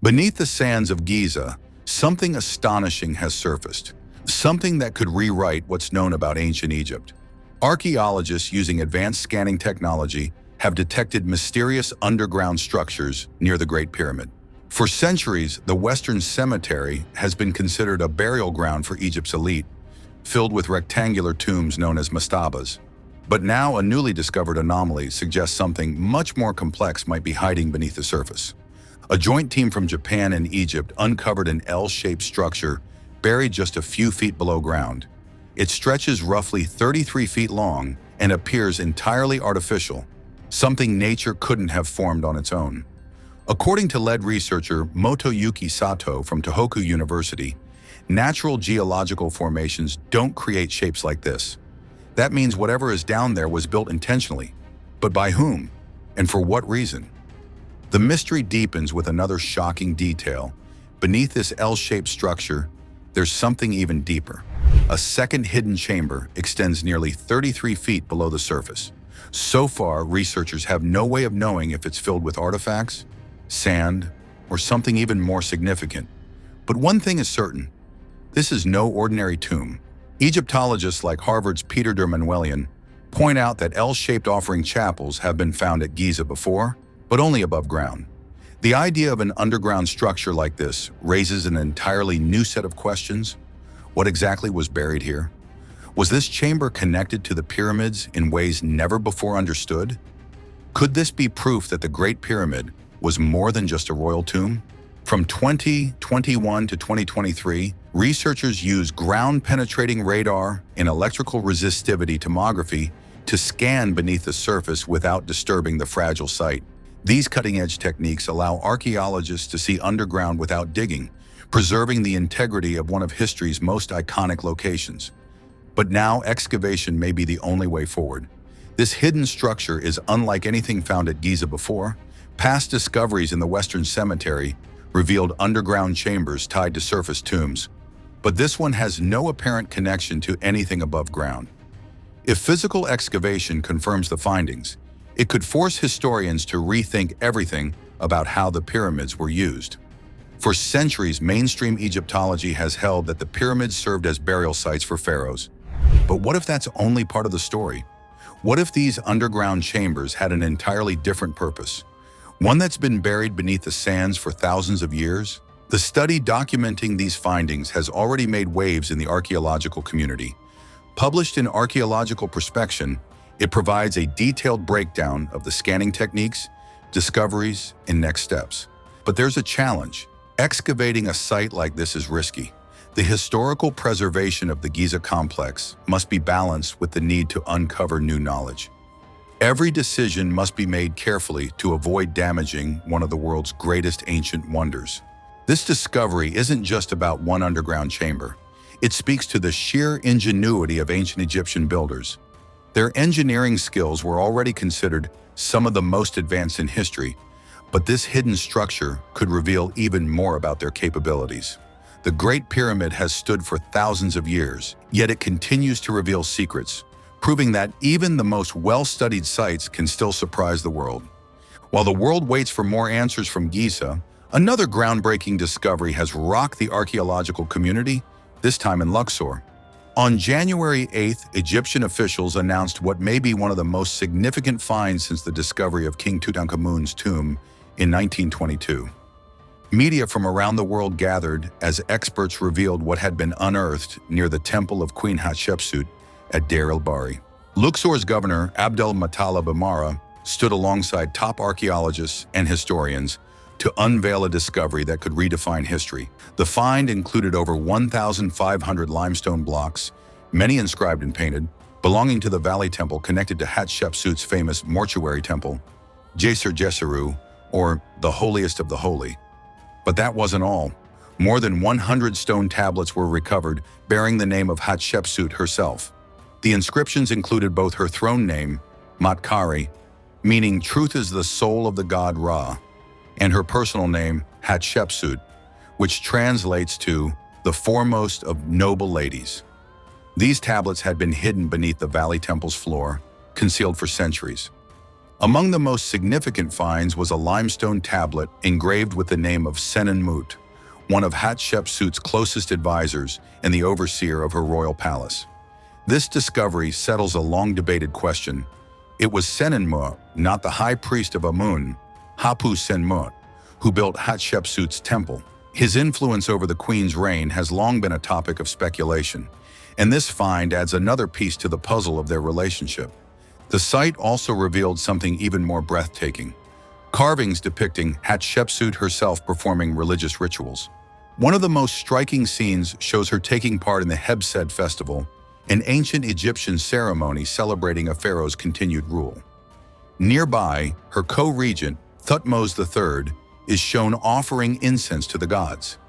Beneath the sands of Giza, something astonishing has surfaced, something that could rewrite what's known about ancient Egypt. Archaeologists using advanced scanning technology have detected mysterious underground structures near the Great Pyramid. For centuries, the Western Cemetery has been considered a burial ground for Egypt's elite, filled with rectangular tombs known as mastabas. But now a newly discovered anomaly suggests something much more complex might be hiding beneath the surface. A joint team from Japan and Egypt uncovered an L-shaped structure buried just a few feet below ground. It stretches roughly 33 feet long and appears entirely artificial, something nature couldn't have formed on its own. According to lead researcher Motoyuki Sato from Tohoku University, natural geological formations don't create shapes like this. That means whatever is down there was built intentionally. But by whom? And for what reason? The mystery deepens with another shocking detail. Beneath this L-shaped structure, there's something even deeper. A second hidden chamber extends nearly 33 feet below the surface. So far, researchers have no way of knowing if it's filled with artifacts, sand, or something even more significant. But one thing is certain: this is no ordinary tomb. Egyptologists like Harvard's Peter der Manuelian point out that L-shaped offering chapels have been found at Giza before, but only above ground. The idea of an underground structure like this raises an entirely new set of questions. What exactly was buried here? Was this chamber connected to the pyramids in ways never before understood? Could this be proof that the Great Pyramid was more than just a royal tomb? From 2021 to 2023, researchers used ground-penetrating radar and electrical resistivity tomography to scan beneath the surface without disturbing the fragile site. These cutting-edge techniques allow archaeologists to see underground without digging, preserving the integrity of one of history's most iconic locations. But now excavation may be the only way forward. This hidden structure is unlike anything found at Giza before. Past discoveries in the Western Cemetery revealed underground chambers tied to surface tombs, but this one has no apparent connection to anything above ground. If physical excavation confirms the findings, it could force historians to rethink everything about how the pyramids were used. For centuries, mainstream Egyptology has held that the pyramids served as burial sites for pharaohs. But what if that's only part of the story? What if these underground chambers had an entirely different purpose? One that's been buried beneath the sands for thousands of years? The study documenting these findings has already made waves in the archaeological community. Published in Archaeological Prospection, it provides a detailed breakdown of the scanning techniques, discoveries, and next steps. But there's a challenge. Excavating a site like this is risky. The historical preservation of the Giza complex must be balanced with the need to uncover new knowledge. Every decision must be made carefully to avoid damaging one of the world's greatest ancient wonders. This discovery isn't just about one underground chamber. It speaks to the sheer ingenuity of ancient Egyptian builders. Their engineering skills were already considered some of the most advanced in history, but this hidden structure could reveal even more about their capabilities. The Great Pyramid has stood for thousands of years, yet it continues to reveal secrets, proving that even the most well-studied sites can still surprise the world. While the world waits for more answers from Giza, another groundbreaking discovery has rocked the archaeological community, this time in Luxor. On January 8th, Egyptian officials announced what may be one of the most significant finds since the discovery of King Tutankhamun's tomb in 1922. Media from around the world gathered as experts revealed what had been unearthed near the temple of Queen Hatshepsut at Deir el-Bahri. Luxor's governor, Abdel Muttalib Amara, stood alongside top archaeologists and historians to unveil a discovery that could redefine history. The find included over 1,500 limestone blocks, many inscribed and painted, belonging to the Valley Temple connected to Hatshepsut's famous mortuary temple, Djeser Djeseru, or the holiest of the holy. But that wasn't all. More than 100 stone tablets were recovered bearing the name of Hatshepsut herself. The inscriptions included both her throne name, Matkari, meaning truth is the soul of the god Ra, and her personal name, Hatshepsut, which translates to the foremost of noble ladies. These tablets had been hidden beneath the Valley Temple's floor, concealed for centuries. Among the most significant finds was a limestone tablet engraved with the name of Senenmut, one of Hatshepsut's closest advisors and the overseer of her royal palace. This discovery settles a long-debated question. It was Senenmut, not the high priest of Amun, Hapu Senmut, who built Hatshepsut's temple. His influence over the queen's reign has long been a topic of speculation, and this find adds another piece to the puzzle of their relationship. The site also revealed something even more breathtaking: carvings depicting Hatshepsut herself performing religious rituals. One of the most striking scenes shows her taking part in the Hebsed festival, an ancient Egyptian ceremony celebrating a pharaoh's continued rule. Nearby, her co-regent, Thutmose III, is shown offering incense to the gods.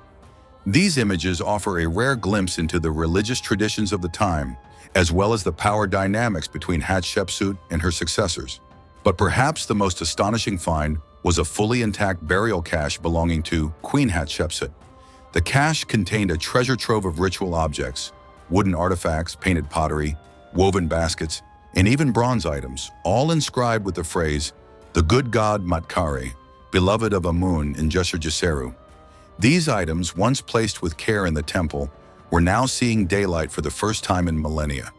These images offer a rare glimpse into the religious traditions of the time, as well as the power dynamics between Hatshepsut and her successors. But perhaps the most astonishing find was a fully intact burial cache belonging to Queen Hatshepsut. The cache contained a treasure trove of ritual objects, wooden artifacts, painted pottery, woven baskets, and even bronze items, all inscribed with the phrase, "The good god Matkare, beloved of Amun and Jeseru." These items, once placed with care in the temple, were now seeing daylight for the first time in millennia.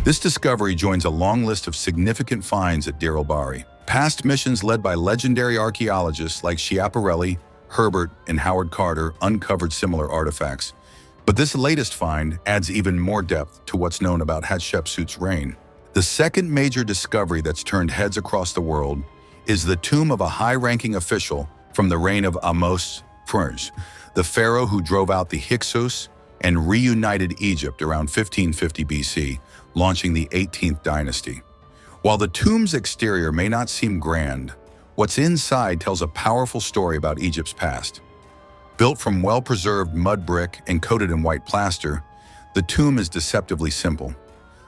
This discovery joins a long list of significant finds at Deir el-Bahri. Past missions led by legendary archaeologists like Schiaparelli, Herbert, and Howard Carter uncovered similar artifacts. But this latest find adds even more depth to what's known about Hatshepsut's reign. The second major discovery that's turned heads across the world is the tomb of a high-ranking official from the reign of Ahmose I, the pharaoh who drove out the Hyksos and reunited Egypt around 1550 BC, launching the 18th dynasty. While the tomb's exterior may not seem grand, what's inside tells a powerful story about Egypt's past. Built from well-preserved mud brick and coated in white plaster, the tomb is deceptively simple.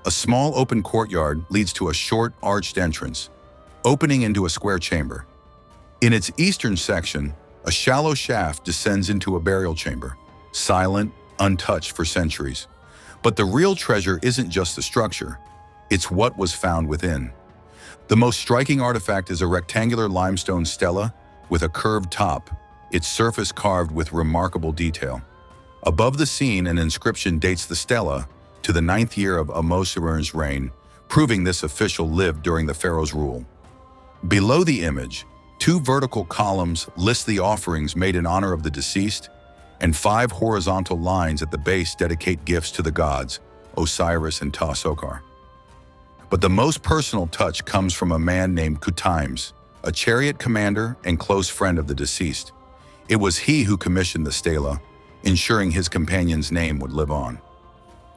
A small open courtyard leads to a short, arched entrance, opening into a square chamber. In its eastern section, a shallow shaft descends into a burial chamber, silent, untouched for centuries. But the real treasure isn't just the structure, it's what was found within. The most striking artifact is a rectangular limestone stela with a curved top, its surface carved with remarkable detail. Above the scene, an inscription dates the stela to the 9th year of Ahmose I's reign, proving this official lived during the pharaoh's rule. Below the image, 2 vertical columns list the offerings made in honor of the deceased, and 5 horizontal lines at the base dedicate gifts to the gods, Osiris and Ta-Sokar. But the most personal touch comes from a man named Kutimes, a chariot commander and close friend of the deceased. It was he who commissioned the stela, ensuring his companion's name would live on.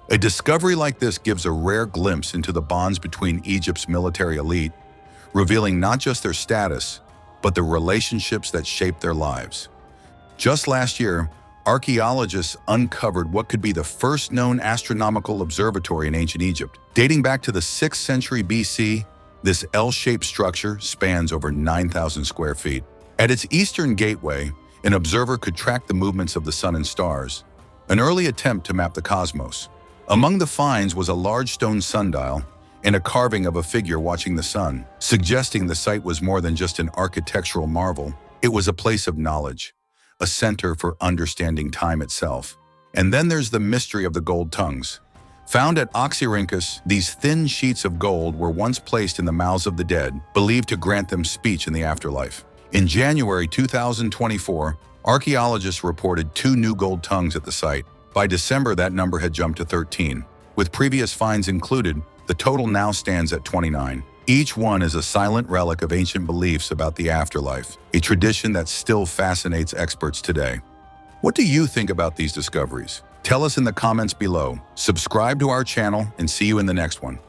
A discovery like this gives a rare glimpse into the bonds between Egypt's military elite, revealing not just their status, but the relationships that shaped their lives. Just last year, archaeologists uncovered what could be the first known astronomical observatory in ancient Egypt. Dating back to the 6th century BC, this L-shaped structure spans over 9,000 square feet. At its eastern gateway, an observer could track the movements of the sun and stars, an early attempt to map the cosmos. Among the finds was a large stone sundial and a carving of a figure watching the sun, suggesting the site was more than just an architectural marvel. It was a place of knowledge, a center for understanding time itself. And then there's the mystery of the gold tongues. Found at Oxyrhynchus, these thin sheets of gold were once placed in the mouths of the dead, believed to grant them speech in the afterlife. In January 2024, archaeologists reported 2 new gold tongues at the site. By December, that number had jumped to 13. With previous finds included, the total now stands at 29. Each one is a silent relic of ancient beliefs about the afterlife, a tradition that still fascinates experts today. What do you think about these discoveries? Tell us in the comments below. Subscribe to our channel and see you in the next one.